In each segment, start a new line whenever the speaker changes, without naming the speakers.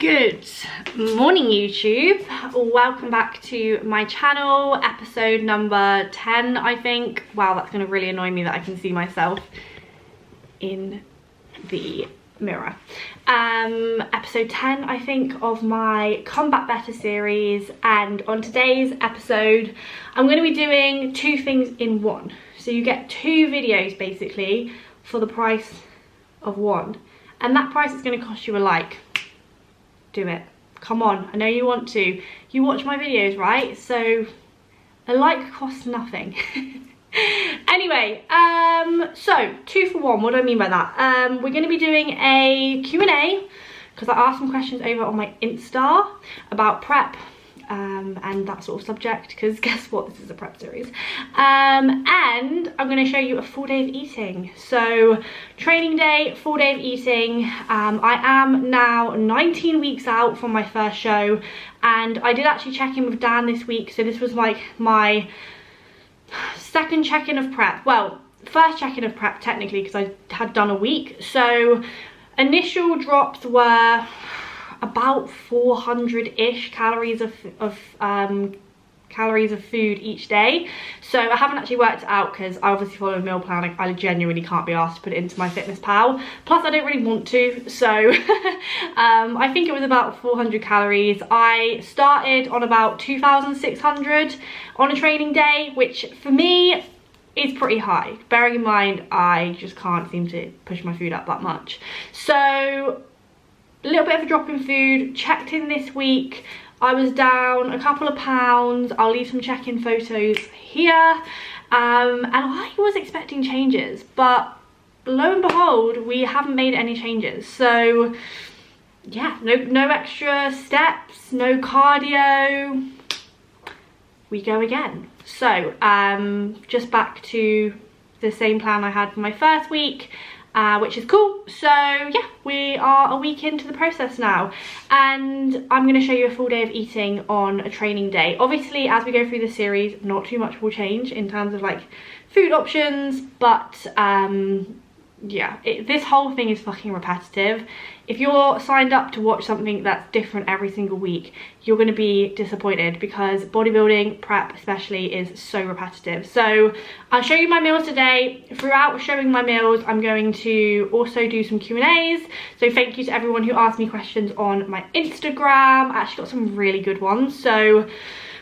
Good morning, YouTube. Welcome back to my channel, episode number 10, I think. Wow, that's gonna really annoy me that I can see myself in the mirror. Episode 10, I think, of my Combat Better series, and on today's episode, I'm gonna be doing two things in one. So you get two videos basically for the price of one, and that price is gonna cost you a like. Do it, come on, I know you want to. You watch my videos, right? So a like costs nothing. Anyway, so 2 for 1. What do I mean by that? We're going to be doing a Q&A because I asked some questions over on my Insta about prep and that sort of subject, because guess what, this is a prep series. And I'm going to show you a full day of eating. So training day, full day of eating. I am now 19 weeks out from my first show, and I did actually check in with Dan this week. So this was like my second check-in of prep. Well, first check-in of prep technically, because I had done a week. So initial drops were about 400-ish calories of food each day. So I haven't actually worked it out because I obviously follow a meal plan. I genuinely can't be asked to put it into my fitness pal, plus I don't really want to. So I think it was about 400 calories. I started on about 2,600 on a training day, which for me is pretty high, bearing in mind I just can't seem to push my food up that much. So a little bit of a drop in food. Checked in this week, I was down a couple of pounds. I'll leave some check-in photos here. And I was expecting changes, but lo and behold, we haven't made any changes. So yeah, no extra steps, no cardio. We go again. So just back to the same plan I had for my first week, which is cool. So yeah, we are a week into the process now, and I'm going to show you a full day of eating on a training day. Obviously, as we go through the series, not too much will change in terms of like food options, but yeah, this whole thing is fucking repetitive. If you're signed up to watch something that's different every single week, you're going to be disappointed, because bodybuilding, prep especially, is so repetitive. So I'll show you my meals today. Throughout showing my meals, I'm going to also do some Q&As. So thank you to everyone who asked me questions on my Instagram. I actually got some really good ones, so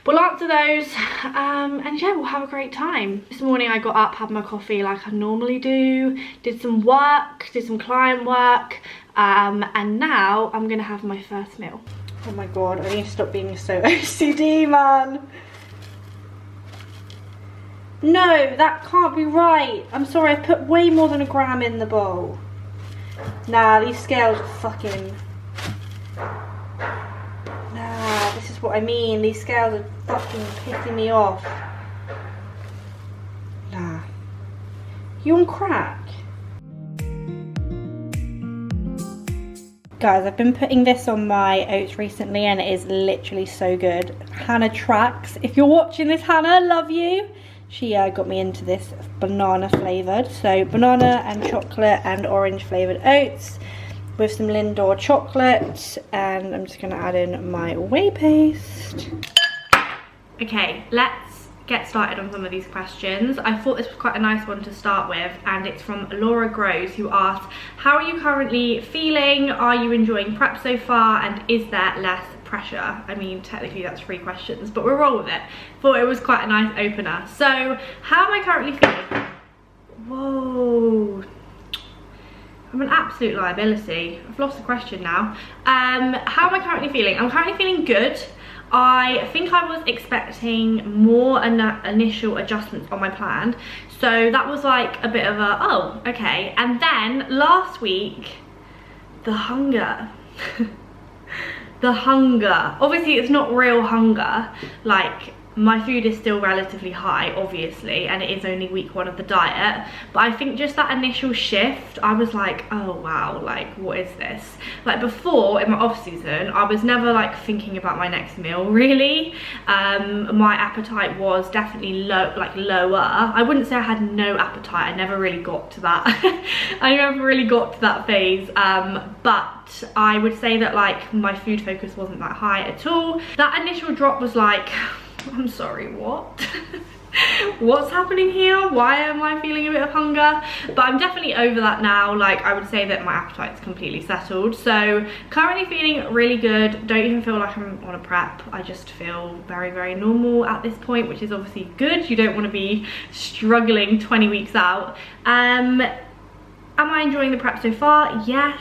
we'll answer those, and yeah, we'll have a great time. This morning I got up, had my coffee like I normally do, did some work, did some client work, and now I'm gonna have my first meal. Oh my god, I need to stop being so OCD, man. No, that can't be right. I'm sorry, I put way more than a gram in the bowl. Nah, these scales are fucking... Nah, this is what I mean. These scales are fucking pissing me off. Nah. You on crack? Guys, I've been putting this on my oats recently, and it is literally so good. Hannah tracks. If you're watching this, Hannah, love you. She got me into this banana flavoured. So banana and chocolate and orange flavoured oats with some Lindor chocolate, and I'm just going to add in my whey paste. Okay, let's get started on some of these questions. I thought this was quite a nice one to start with, and it's from Laura Groves, who asked, how are you currently feeling? Are you enjoying prep so far, and is there less pressure? I mean, technically that's 3 questions, but we'll roll with it. Thought it was quite a nice opener. So, how am I currently feeling? Whoa. I'm an absolute liability. I've lost the question now. How am I currently feeling? I'm currently feeling good. I think I was expecting more initial adjustments on my plan. So that was like a bit of a, oh, okay. And then last week, the hunger. The hunger. Obviously it's not real hunger, like my food is still relatively high, obviously, and it is only week 1 of the diet, but I think just that initial shift, I was like, oh wow, like what is this? Like before, in my off season, I was never like thinking about my next meal really. My appetite was definitely lower. I wouldn't say I had no appetite, I never really got to that. I never really got to that phase, but I would say that like my food focus wasn't that high at all. That initial drop was like, I'm sorry, what? What's happening here? Why am I feeling a bit of hunger? But I'm definitely over that now. Like I would say that my appetite's completely settled. So currently feeling really good. Don't even feel like I'm on a prep. I just feel very, very normal at this point, which is obviously good. You don't want to be struggling 20 weeks out. Am I enjoying the prep so far? Yes.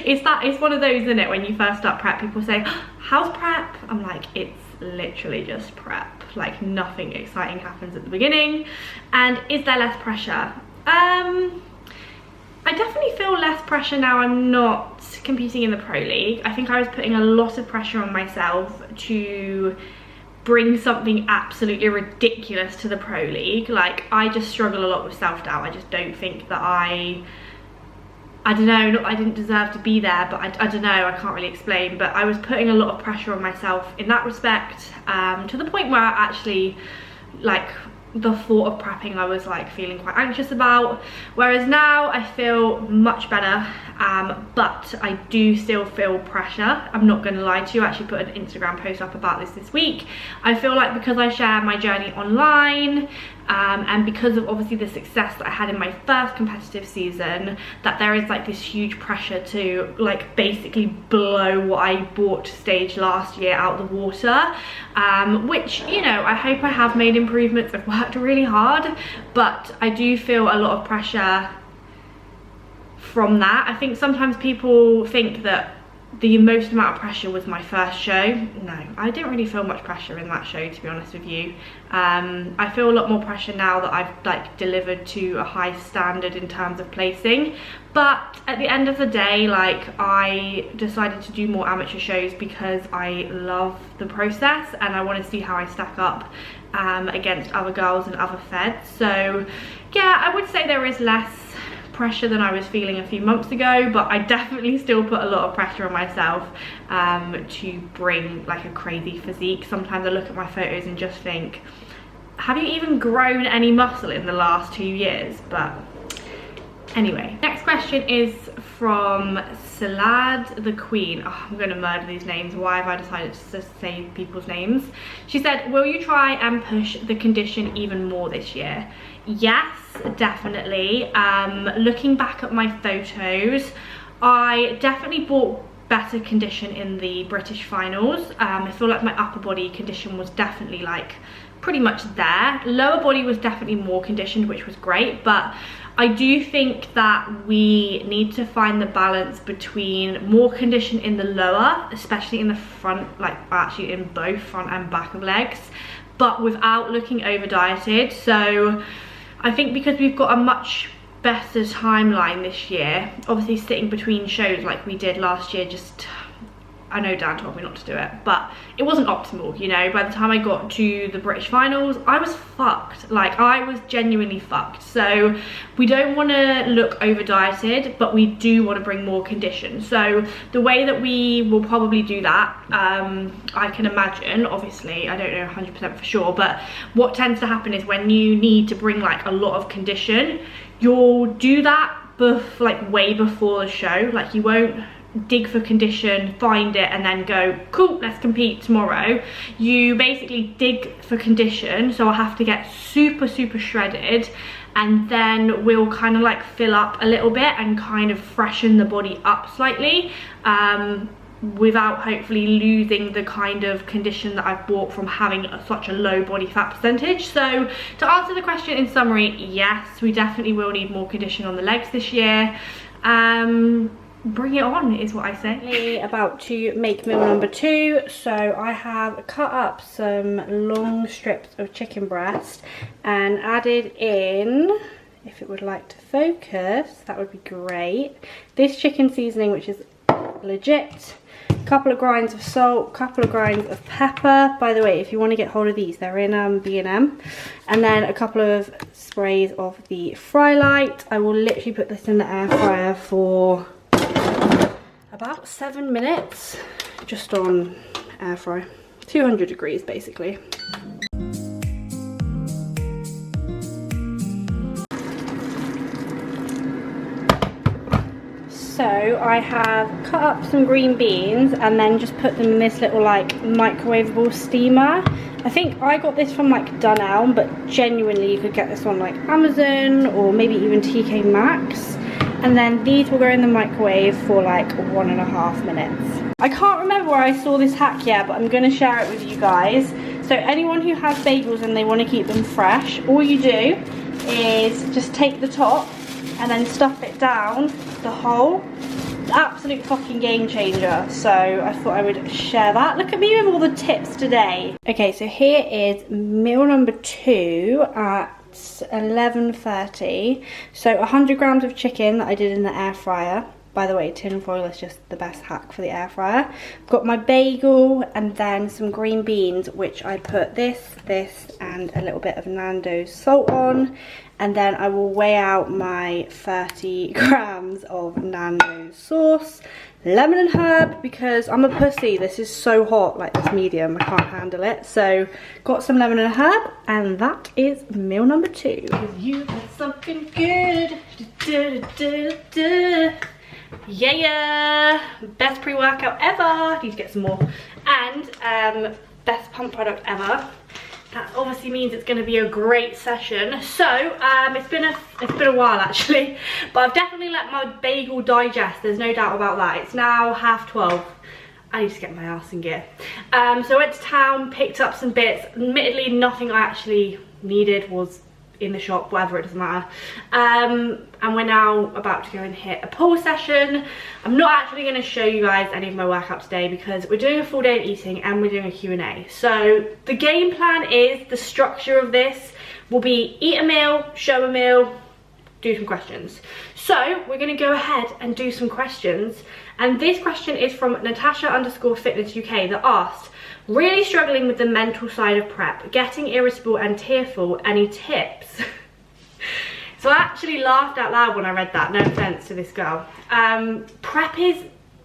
It's one of those, isn't it, when you first start prep, people say, how's prep? I'm like, it's literally just prep. Like nothing exciting happens at the beginning. And is there less pressure? I definitely feel less pressure now I'm not competing in the Pro League. I think I was putting a lot of pressure on myself to bring something absolutely ridiculous to the Pro League. Like I just struggle a lot with self-doubt. I just don't think that I don't know, not that I didn't deserve to be there, but I don't know, I can't really explain, but I was putting a lot of pressure on myself in that respect, to the point where I actually, like, the thought of prepping I was like feeling quite anxious about, whereas now I feel much better, but I do still feel pressure. I'm not going to lie to you. I actually put an Instagram post up about this week. I feel like because I share my journey online, and because of obviously the success that I had in my first competitive season, that there is like this huge pressure to like basically blow what I brought to stage last year out the water, which, you know, I hope I have made improvements. I've worked really hard, but I do feel a lot of pressure from that. I think sometimes people think that the most amount of pressure was my first show. No, I didn't really feel much pressure in that show, to be honest with you. I feel a lot more pressure now that I've like delivered to a high standard in terms of placing, but at the end of the day, like, I decided to do more amateur shows because I love the process and I want to see how I stack up against other girls and other feds. So yeah, I would say there is less pressure than I was feeling a few months ago, but I definitely still put a lot of pressure on myself to bring like a crazy physique. Sometimes I look at my photos and just think, have you even grown any muscle in the last 2 years? But anyway, next question is from Salad the Queen. Oh, I'm gonna murder these names. Why have I decided to say people's names? She said, will you try and push the condition even more this year? Yes, definitely. Looking back at my photos, I definitely brought better condition in the British finals. I feel like my upper body condition was definitely like pretty much there. Lower body was definitely more conditioned, which was great, but I do think that we need to find the balance between more condition in the lower, especially in the front, like actually in both front and back of legs, but without looking over dieted. So I think because we've got a much better timeline this year, obviously sitting between shows like we did last year, just, I know Dan told me not to do it, but it wasn't optimal, you know. By the time I got to the British finals, I was fucked. Like, I was genuinely fucked. So we don't want to look over dieted, but we do want to bring more condition. So the way that we will probably do that, I can imagine, obviously I don't know 100% for sure, but what tends to happen is when you need to bring like a lot of condition, you'll do that like way before the show. Like, you won't dig for condition, find it, and then go, cool, let's compete tomorrow. You basically dig for condition, so I'll have to get super shredded, and then we'll kind of like fill up a little bit and kind of freshen the body up slightly, without hopefully losing the kind of condition that I've bought from having such a low body fat percentage. So to answer the question in summary, yes, we definitely will need more condition on the legs this year. Bring it on is what I say. About to make meal number 2, so I have cut up some long strips of chicken breast and added in, if it would like to focus, that would be great, this chicken seasoning, which is legit. Couple of grinds of salt, couple of grinds of pepper. By the way, if you want to get hold of these, they're in B&M. And then a couple of sprays of the Fry Light. I will literally put this in the air fryer for about 7 minutes, just on air fry, 200 degrees basically. So I have cut up some green beans and then just put them in this little like microwavable steamer. I think I got this from like Dunelm, but genuinely you could get this on like Amazon or maybe even TK Maxx. And then these will go in the microwave for like 1.5 minutes. I can't remember where I saw this hack yet, but I'm going to share it with you guys. So anyone who has bagels and they want to keep them fresh, all you do is just take the top and then stuff it down the hole. Absolute fucking game changer. So I thought I would share that. Look at me with all the tips today. Okay, so here is meal number 2 at 11:30. So 100 grams of chicken that I did in the air fryer. By the way, tin foil is just the best hack for the air fryer. I've got my bagel and then some green beans, which I put this, and a little bit of Nando's salt on. And then I will weigh out my 30 grams of Nando's sauce, lemon and herb, because I'm a pussy. This is so hot, like this medium, I can't handle it. So got some lemon and herb, and that is meal number 2. You got something good. Yeah, best pre-workout ever. Need to get some more. And best pump product ever. That obviously means it's going to be a great session. So it's been a while actually, but I've definitely let my bagel digest. There's no doubt about that. It's now 12:30. I need to get my ass in gear. So I went to town, picked up some bits. Admittedly, nothing I actually needed was in the shop, whatever, it doesn't matter. And we're now about to go and hit a pull session. I'm not actually going to show you guys any of my workout today because we're doing a full day of eating and we're doing a Q&A. So the game plan is, the structure of this will be eat a meal, show a meal, do some questions. So we're going to go ahead and do some questions. And this question is from Natasha_fitness UK that asked, really struggling with the mental side of prep, getting irritable and tearful, any tips? So I actually laughed out loud when I read that, no offense to this girl. Prep is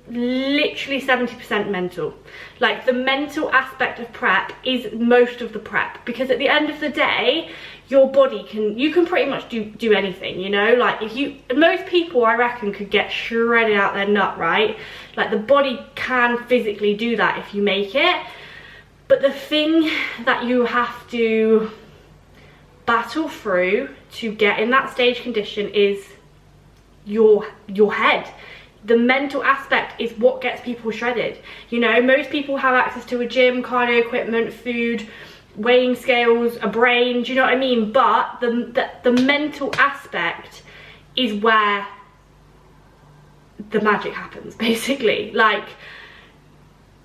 literally 70% mental. Like, the mental aspect of prep is most of the prep, because at the end of the day, your body you can pretty much do anything, you know? Like, most people I reckon could get shredded out their nut, right? Like, the body can physically do that if you make it. But the thing that you have to battle through to get in that stage condition is your head. The mental aspect is what gets people shredded. You know, most people have access to a gym, cardio equipment, food, weighing scales, a brain, do you know what I mean? But the mental aspect is where the magic happens, basically. Like,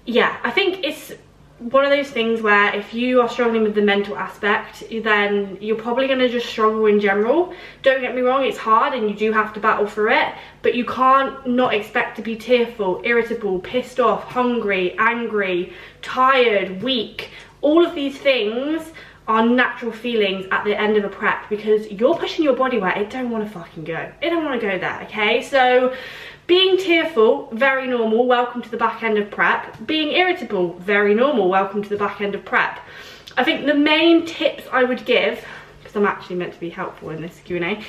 yeah, I think it's one of those things where if you are struggling with the mental aspect, then you're probably going to just struggle in general. Don't get me wrong, it's hard and you do have to battle through it, but you can't not expect to be tearful, irritable, pissed off, hungry, angry, tired, weak. All of these things are natural feelings at the end of a prep, because you're pushing your body where it don't want to fucking go. It don't want to go there, okay? So being tearful, very normal, welcome to the back end of prep. Being irritable, very normal, welcome to the back end of prep. I think the main tips I would give, because I'm actually meant to be helpful in this Q&A,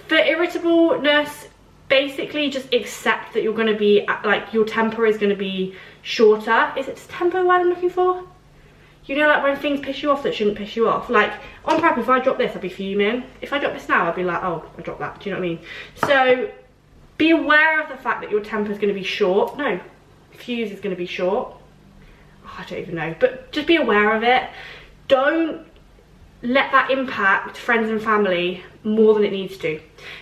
for irritableness, basically just accept that you're going to be, like, your temper is going to be shorter. Is it temper the word I'm looking for? You know, like when things piss you off that shouldn't piss you off. Like, on prep, if I drop this, I'd be fuming. If I drop this now, I'd be like, oh, I dropped that. Do you know what I mean? So be aware of the fact that your temper is going to be short. No, fuse is going to be short. Oh, I don't even know. But just be aware of it. Don't let that impact friends and family more than it needs to.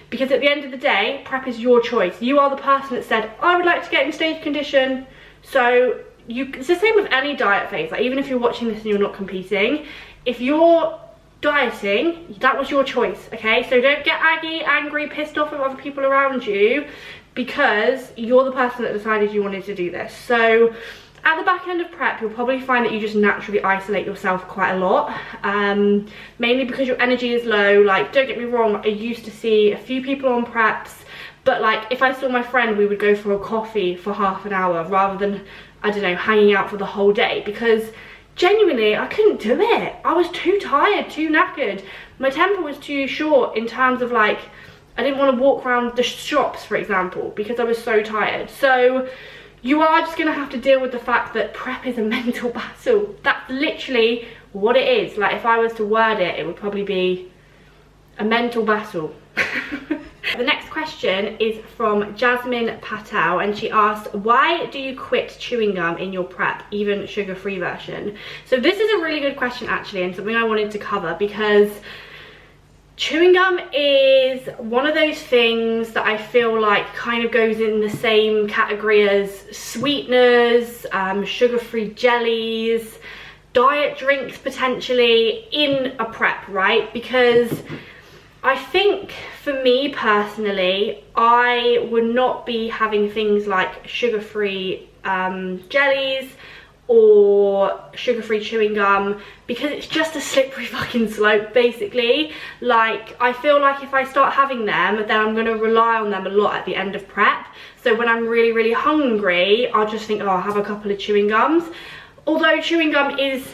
Because at the end of the day, prep is your choice. You are the person that said, I would like to get in stage condition. So it's the same with any diet phase. Like, even if you're watching this and you're not competing, if you're dieting, that was your choice, okay? So don't get aggy, angry, pissed off at other people around you, because you're the person that decided you wanted to do this. So at the back end of prep, you'll probably find that you just naturally isolate yourself quite a lot, mainly because your energy is low. Like, don't get me wrong, I used to see a few people on preps, but like if I saw my friend, we would go for a coffee for half an hour rather than, I don't know, hanging out for the whole day, because genuinely I couldn't do it. I was too tired, too knackered. My temper was too short in terms of like, I didn't want to walk around the shops, for example, because I was so tired. So you are just going to have to deal with the fact that prep is a mental battle. That's literally what it is. Like, if I was to word it, it would probably be a mental battle. The next question is from Jasmine Patel, and she asked, why do you quit chewing gum in your prep, even sugar-free version? So this is a really good question actually, and something I wanted to cover, because chewing gum is one of those things that I feel like kind of goes in the same category as sweeteners, sugar-free jellies, diet drinks potentially in a prep, right? Because I think for me personally, I would not be having things like sugar-free jellies or sugar-free chewing gum, because it's just a slippery fucking slope basically. Like, I feel like if I start having them, then I'm going to rely on them a lot at the end of prep. So when I'm really hungry, I'll just think, oh, I'll have a couple of chewing gums. Although chewing gum is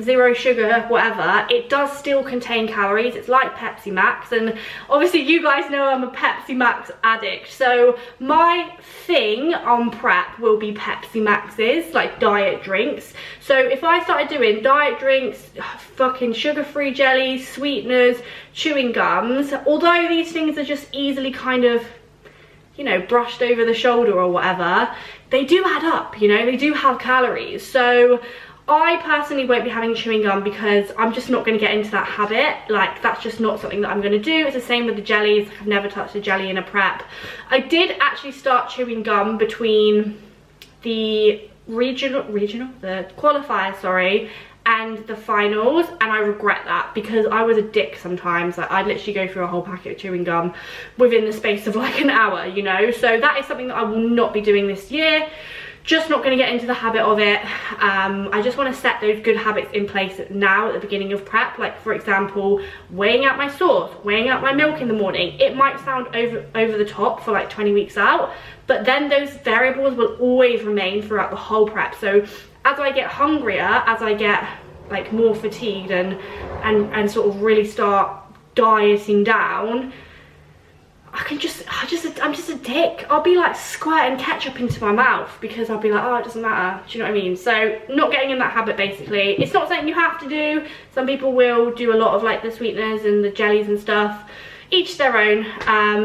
zero sugar, whatever, it does still contain calories. It's like Pepsi Max, and obviously you guys know I'm a Pepsi Max addict, so my thing on prep will be Pepsi Maxes, like diet drinks. So if I started doing diet drinks, fucking sugar-free jellies, sweeteners, chewing gums, although these things are just easily kind of, you know, brushed over the shoulder or whatever, they do add up, you know, they do have calories. So I personally won't be having chewing gum because I'm just not going to get into that habit. Like, that's just not something that I'm going to do. It's the same with the jellies. I've never touched a jelly in a prep. I did actually start chewing gum between the the qualifiers, sorry, and the finals, and I regret that because I was a dick sometimes. Like, I'd literally go through a whole packet of chewing gum within the space of like an hour, you know. So that is something that I will not be doing this year. Just not going to get into the habit of it. I just want to set those good habits in place now at the beginning of prep. Like, for example, weighing out my sauce, weighing out my milk in the morning. It might sound over the top for like 20 weeks out, but then those variables will always remain throughout the whole prep. So as I get hungrier, as I get like more fatigued and sort of really start dieting down, I'm just a dick. I'll be like squirting ketchup into my mouth because I'll be like, oh, it doesn't matter. Do you know what I mean? So not getting in that habit basically. It's not something you have to do. Some people will do a lot of like the sweeteners and the jellies and stuff. Each their own.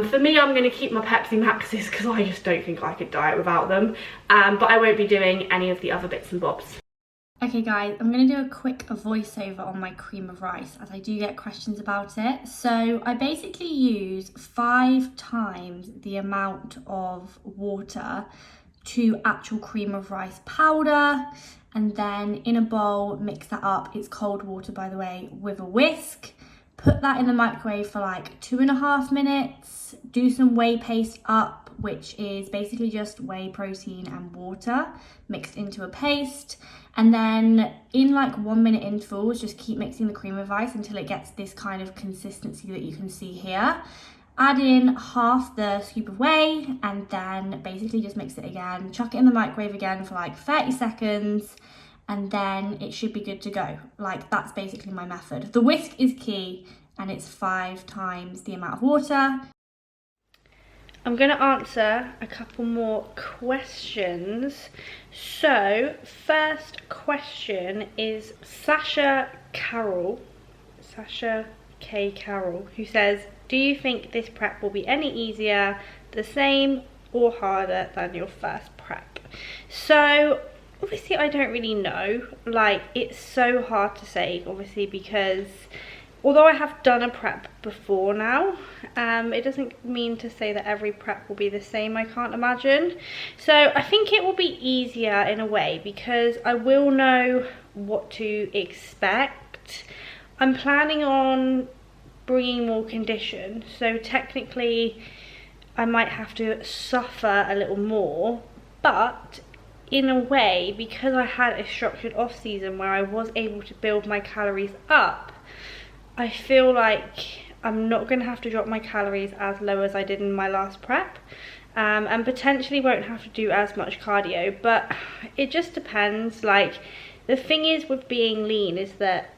For me, I'm going to keep my Pepsi Maxes because I just don't think I could diet without them. But I won't be doing any of the other bits and bobs. Okay guys, I'm going to do a quick voiceover on my cream of rice as I do get questions about it. So I basically use 5 times the amount of water to actual cream of rice powder, and then in a bowl mix that up. It's cold water, by the way, with a whisk. Put that in the microwave for like 2.5 minutes. Do some whey paste up, which is basically just whey protein and water mixed into a paste. And then in like 1 minute intervals, just keep mixing the cream of rice until it gets this kind of consistency that you can see here. Add in half the scoop of whey and then basically just mix it again. Chuck it in the microwave again for like 30 seconds and then it should be good to go. Like, that's basically my method. The whisk is key and it's 5 times the amount of water. I'm going to answer a couple more questions. So, first question is Sasha K. Carroll, who says, do you think this prep will be any easier, the same, or harder than your first prep? So, obviously I don't really know. Like, it's so hard to say, obviously, because although I have done a prep before now, it doesn't mean to say that every prep will be the same, I can't imagine. So I think it will be easier in a way because I will know what to expect. I'm planning on bringing more condition, so technically I might have to suffer a little more, but in a way, because I had a structured off season where I was able to build my calories up, I feel like I'm not going to have to drop my calories as low as I did in my last prep, and potentially won't have to do as much cardio, but it just depends. Like, the thing is with being lean is that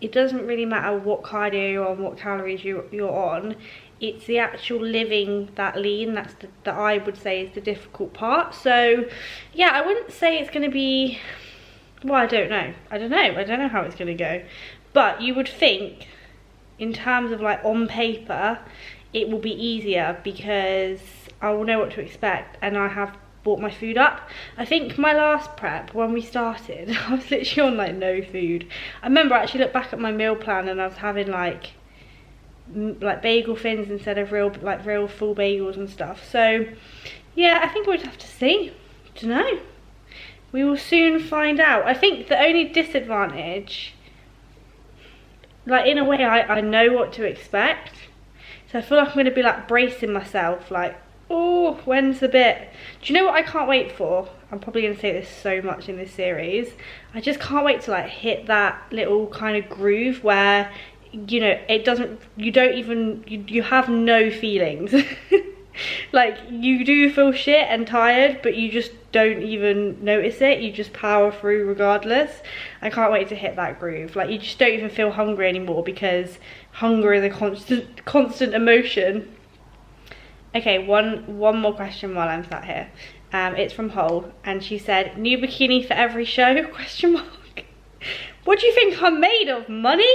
it doesn't really matter what cardio you're on, what calories you're on. It's the actual living that lean that I would say is the difficult part. So yeah, I wouldn't say it's going to be, well, I don't know how it's going to go, but you would think in terms of like on paper it will be easier because I will know what to expect and I have bought my food up. I think my last prep, when we started, I was literally on like no food. I remember I actually looked back at my meal plan and I was having like bagel thins instead of real full bagels and stuff. So yeah, I think we'll just have to see. Don't know. We will soon find out. I think the only disadvantage, like in a way I know what to expect, so I feel like I'm going to be like bracing myself like, oh, when's the bit? Do you know what I can't wait for? I'm probably going to say this so much in this series. I just can't wait to like hit that little kind of groove where, you know, it doesn't, you have no feelings. Like, you do feel shit and tired, but you just don't even notice it. You just power through regardless. I can't wait to hit that groove. Like, you just don't even feel hungry anymore because hunger is a constant emotion. Okay, one more question while I'm sat here. It's from Hole, and she said, "New bikini for every show?" Question mark. What do you think I'm made of? Money?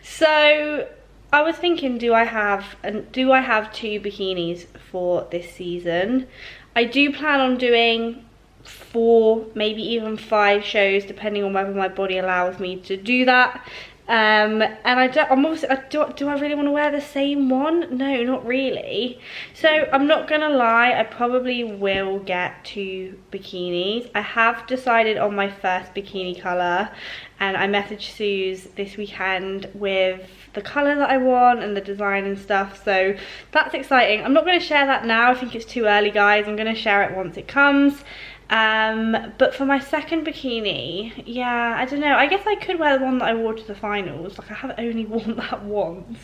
So I was thinking, do I have 2 bikinis for this season? I do plan on doing 4, maybe even 5 shows, depending on whether my body allows me to do that. And do I really want to wear the same one? No, not really. So I'm not gonna lie, I probably will get 2 bikinis. I have decided on my first bikini colour, and I messaged Suze this weekend with the colour that I want and the design and stuff, so that's exciting. I'm not going to share that now, I think it's too early, guys. I'm going to share it once it comes. But for my second bikini, yeah, I don't know, I guess I could wear the one that I wore to the finals. Like, I have only worn that once.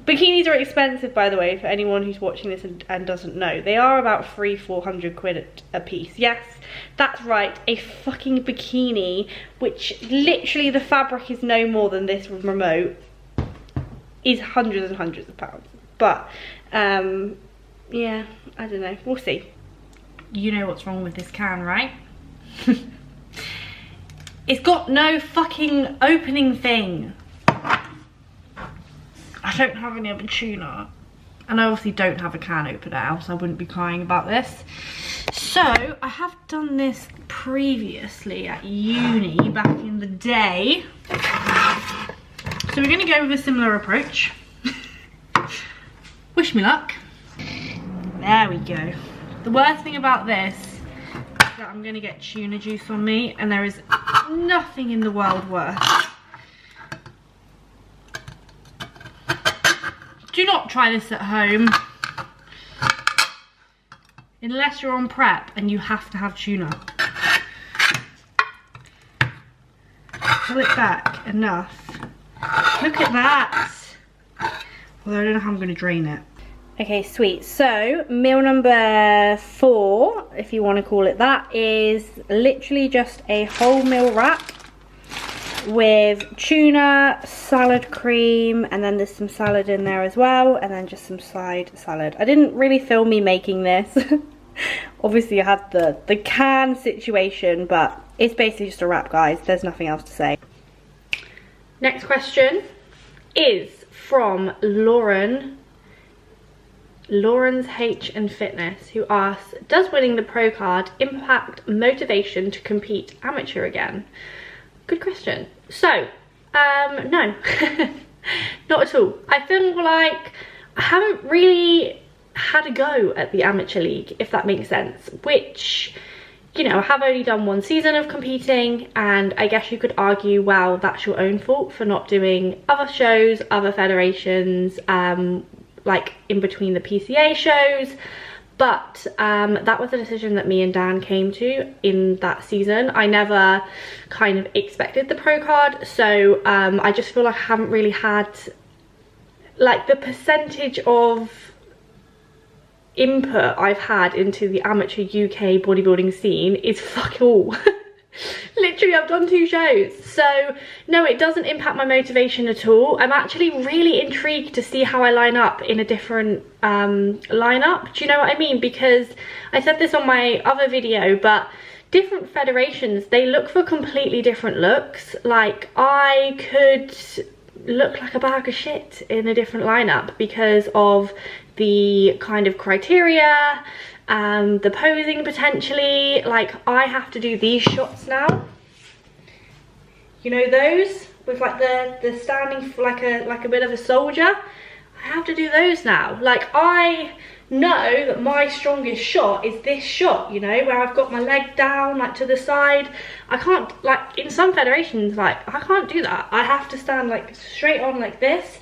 Bikinis are expensive, by the way, for anyone who's watching this and doesn't know. They are about 300-400 quid a piece. Yes, that's right, a fucking bikini, which literally the fabric is no more than this remote, is hundreds and hundreds of pounds. But yeah, I don't know, we'll see. You know what's wrong with this can, right? It's got no fucking opening thing. I don't have any other tuna, and I obviously don't have a can opener, else I wouldn't be crying about this. So I have done this previously at uni back in the day, so we're going to go with a similar approach. Wish me luck. There we go. The worst thing about this is that I'm going to get tuna juice on me, and there is nothing in the world worse. Do not try this at home unless you're on prep and you have to have tuna. Pull it back enough. Look at that. Although I don't know how I'm going to drain it. Okay, sweet. So meal number 4, if you want to call it that, is literally just a whole meal wrap with tuna, salad cream, and then there's some salad in there as well, and then just some side salad. I didn't really film me making this. Obviously I had the can situation, but it's basically just a wrap, guys. There's nothing else to say. Next question is from Lauren's H and Fitness, who asks, does winning the pro card impact motivation to compete amateur again? Good question. So no. Not at all. I feel like I haven't really had a go at the amateur league, if that makes sense, which, you know, I have only done 1 season of competing, and I guess you could argue, well, that's your own fault for not doing other shows, other federations, like in between the PCA shows. But that was a decision that me and Dan came to in that season. I never kind of expected the pro card, so I just feel like I haven't really had, like, the percentage of input I've had into the amateur UK bodybuilding scene is fuck all. Literally, I've done 2 shows, so no, it doesn't impact my motivation at all. I'm actually really intrigued to see how I line up in a different lineup. Do you know what I mean? Because I said this on my other video, but different federations, they look for completely different looks. Like, I could look like a bag of shit in a different lineup because of the kind of criteria, the posing potentially. Like, I have to do these shots now, you know, those with like the standing like a bit of a soldier. I have to do those now. Like, I know that my strongest shot is this shot, you know, where I've got my leg down like to the side. I can't, like, in some federations, like, I can't do that. I have to stand like straight on like this,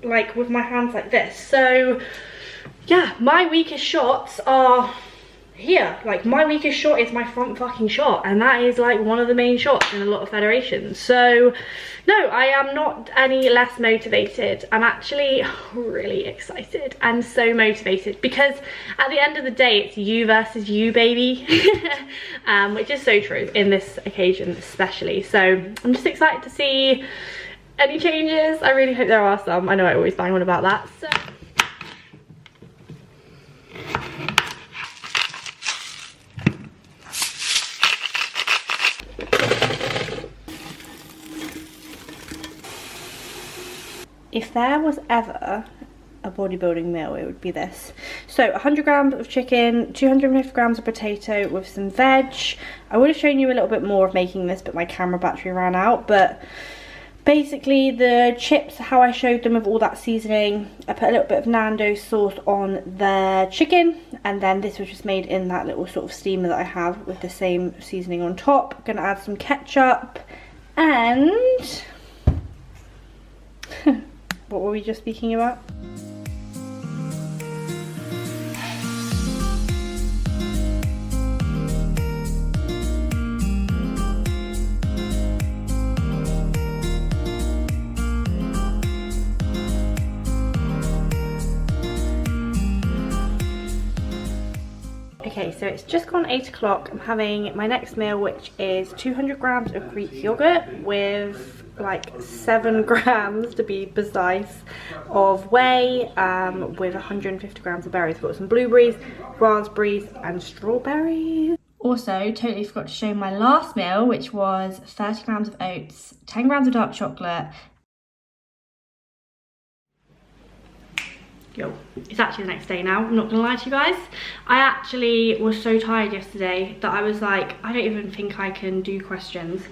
like with my hands like this. So yeah, my weakest shots are here. Like, my weakest shot is my front fucking shot, and that is like one of the main shots in a lot of federations. So no, I am not any less motivated. I'm actually really excited and so motivated, because at the end of the day, it's you versus you, baby. Which is so true in this occasion especially. So I'm just excited to see any changes. I really hope there are some. I know I always bang on about that. So if there was ever a bodybuilding meal, it would be this. So 100 grams of chicken, 250 grams of potato with some veg. I would have shown you a little bit more of making this, but my camera battery ran out. But basically the chips, how I showed them with all that seasoning, I put a little bit of Nando's sauce on the chicken, and then this was just made in that little sort of steamer that I have with the same seasoning on top. Gonna add some ketchup and what were we just speaking about? Okay, so it's just gone 8 o'clock. I'm having my next meal, which is 200 grams of Greek yogurt with like 7 grams to be precise of whey, with 150 grams of berries. Got some blueberries, raspberries and strawberries. Also, totally forgot to show my last meal, which was 30 grams of oats, 10 grams of dark chocolate. Yo, it's actually the next day now, I'm not gonna lie to you guys. I actually was so tired yesterday that I was like, I don't even think I can do questions.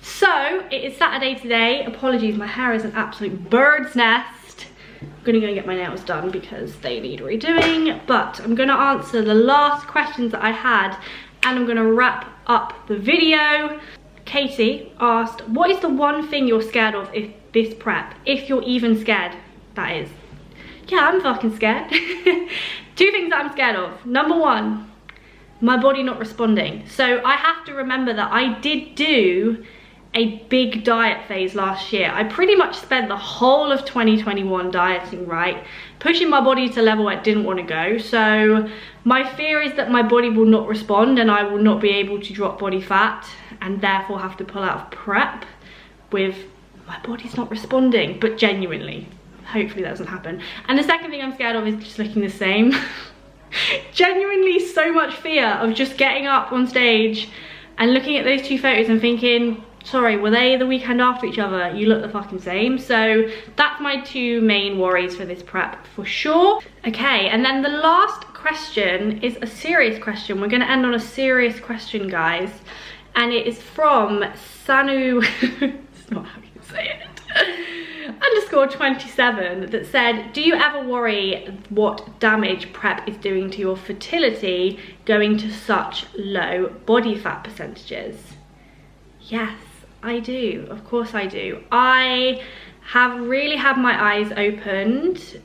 So it is Saturday today. Apologies, my hair is an absolute bird's nest. I'm gonna go get my nails done because they need redoing, but I'm gonna answer the last questions that I had and I'm gonna wrap up the video. Katie asked, what is the one thing you're scared of if this prep, if you're even scared? That is, yeah, I'm fucking scared. 2 things that I'm scared of. Number 1, my body not responding. So I have to remember that I did do a big diet phase last year. I pretty much spent the whole of 2021 dieting, right? Pushing my body to a level I didn't want to go. So my fear is that my body will not respond and I will not be able to drop body fat and therefore have to pull out of prep with my body's not responding, but genuinely. Hopefully that doesn't happen. And the second thing I'm scared of is just looking the same. Genuinely so much fear of just getting up on stage and looking at those 2 photos and thinking, sorry, were they the weekend after each other? You look the fucking same. So that's my 2 main worries for this prep for sure. Okay, and then the last question is a serious question. We're gonna end on a serious question, guys. And it is from Sanu, it's not how you say it. _27 that said, do you ever worry what damage prep is doing to your fertility going to such low body fat percentages? Yes, I do. Of course I do. I have really had my eyes opened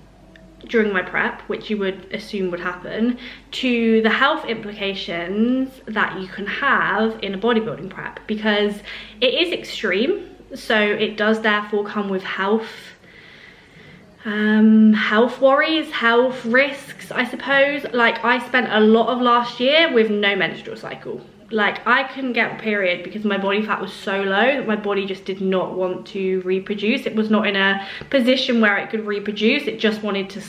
during my prep, which you would assume would happen, to the health implications that you can have in a bodybuilding prep, because it is extreme. So it does therefore come with health worries, health risks, I suppose. Like, I spent a lot of last year with no menstrual cycle. Like, I couldn't get a period because my body fat was so low that my body just did not want to reproduce. It was not in a position where it could reproduce. It just wanted to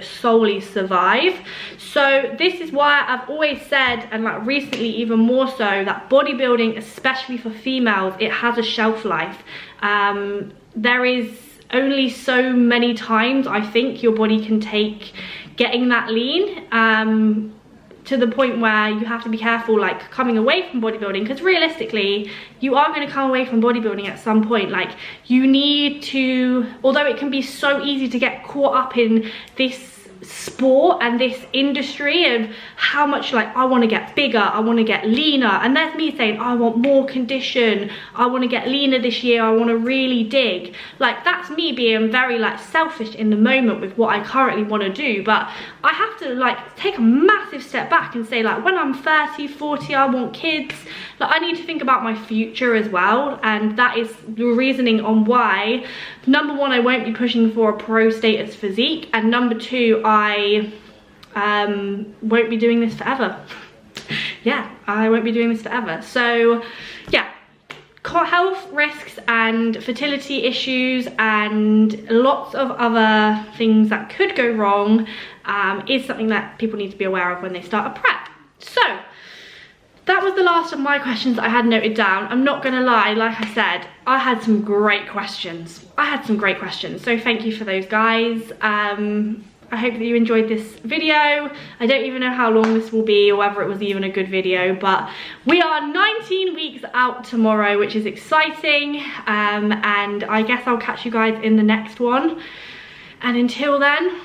solely survive. So this is why I've always said, and like recently even more so, that bodybuilding, especially for females, it has a shelf life. There is only so many times I think your body can take getting that lean, to the point where you have to be careful, like, coming away from bodybuilding, because realistically you are going to come away from bodybuilding at some point. Like, you need to, although it can be so easy to get caught up in this sport and this industry of how much, like, I want to get bigger, I want to get leaner, and there's me saying I want more condition, I want to get leaner this year, I want to really dig. Like, that's me being very, like, selfish in the moment with what I currently want to do. But I have to, like, take a massive step back and say, like, when I'm 30, 40, I want kids. Like, I need to think about my future as well, and that is the reasoning on why, number one, I won't be pushing for a pro status physique, and number two, I won't be doing this forever. Yeah, I won't be doing this forever. So yeah, health risks and fertility issues and lots of other things that could go wrong is something that people need to be aware of when they start a prep. So that was the last of my questions that I had noted down. I'm not gonna lie, like I said, I had some great questions. So thank you for those, guys. I hope that you enjoyed this video. I don't even know how long this will be or whether it was even a good video, but we are 19 weeks out tomorrow, which is exciting. And I guess I'll catch you guys in the next one. And until then,